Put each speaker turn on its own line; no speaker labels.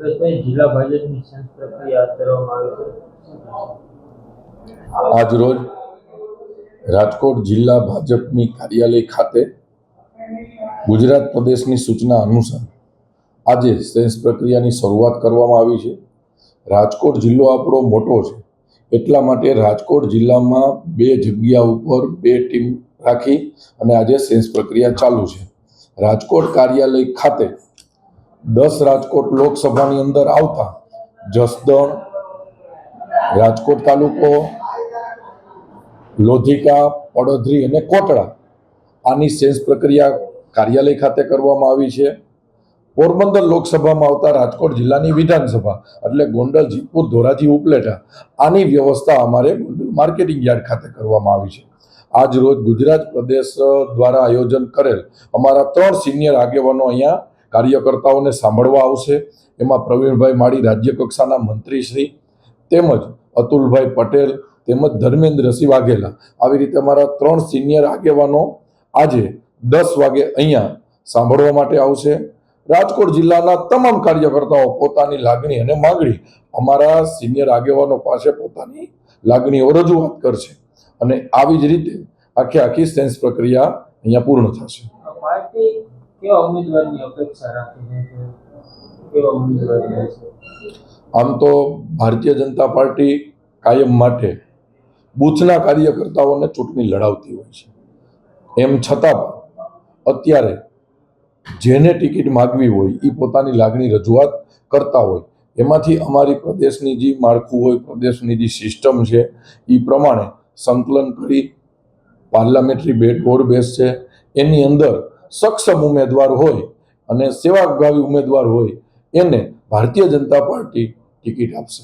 જિલ્લા ભાજપની સેન્સ પ્રક્રિયા હાથ ધરવામાં આવી છે।
આજ રોજ રાજકોટ જિલ્લા ભાજપની કાર્યાલય ખાતે ગુજરાત પ્રદેશની સૂચના અનુસાર આજે સેન્સ પ્રક્રિયાની શરૂઆત કરવામાં આવી છે। રાજકોટ જિલ્લો આપણો મોટો છે, એટલા માટે રાજકોટ જિલ્લામાં 2 જગ્યા ઉપર 2 ટીમ રાખી અને આજે સેન્સ પ્રક્રિયા ચાલુ છે। રાજકોટ કાર્યાલય ખાતે 10 રાજકોટ લોકસભાની અંદર આવતા જસદણ, રાજકોટ તાલુકો, લોધિકા, પડધરી અને કોટડા આની સેન્સ પ્રક્રિયા કાર્યાલય ખાતે કરવામાં આવી છે। પોરબંદર લોકસભામાં આવતા રાજકોટ જિલ્લાની વિધાનસભા એટલે ગોંડલ, જીતપુર, ધોરાજી, ઉપલેટા આની વ્યવસ્થા અમારે માર્કેટિંગ યાર્ડ ખાતે કરવામાં આવી છે। આજ રોજ ગુજરાત પ્રદેશ દ્વારા આયોજન કરેલ અમારા 3 સિનિયર આગેવાનો અહીંયા કાર્યકર્તાઓને સાંભળવા આવશે। એમાં પ્રવીણભાઈ માળી રાજ્ય કક્ષાના મંત્રીશ્રી, તેમજ અતુલભાઈ પટેલ, તેમજ ધર્મેન્દ્રસિંહ વાઘેલા, આવી રીતે અમારા 3 સિનિયર આગેવાનો આજે 10 વાગે અહીંયા સાંભળવા માટે આવશે। રાજકોટ જિલ્લાના તમામ કાર્યકર્તાઓ પોતાની લાગણી અને માંગણી અમારા સિનિયર આગેવાનો પાસે પોતાની લાગણીઓ રજૂઆત કરશે અને આવી જ રીતે આખી સેન્સ પ્રક્રિયા અહીંયા પૂર્ણ થશે।
પાર્ટી કેવા ઉમેદવારની અપેક્ષા રાખે છે? કેવા ઉમેદવાર છે?
આમ તો ભારતીય જનતા પાર્ટી કાયમ માટે બૂથના કાર્યકર્તાઓને ચૂંટણી લડાવતી હોય છે। એમ છતાં અત્યારે જેને ટિકિટ માગવી હોય એ પોતાની લાગણી રજૂઆત કરતા હોય, એમાંથી અમારી પ્રદેશની જે માળખું હોય, પ્રદેશની જે સિસ્ટમ છે એ પ્રમાણે સંકલન કરી પાર્લામેન્ટરી બોર્ડ બેસશે। એની અંદર સક્ષમ ઉમેદવાર હોય અને સેવાભાવી ઉમેદવાર હોય એને ભારતીય જનતા પાર્ટી ટિકિટ આપશે।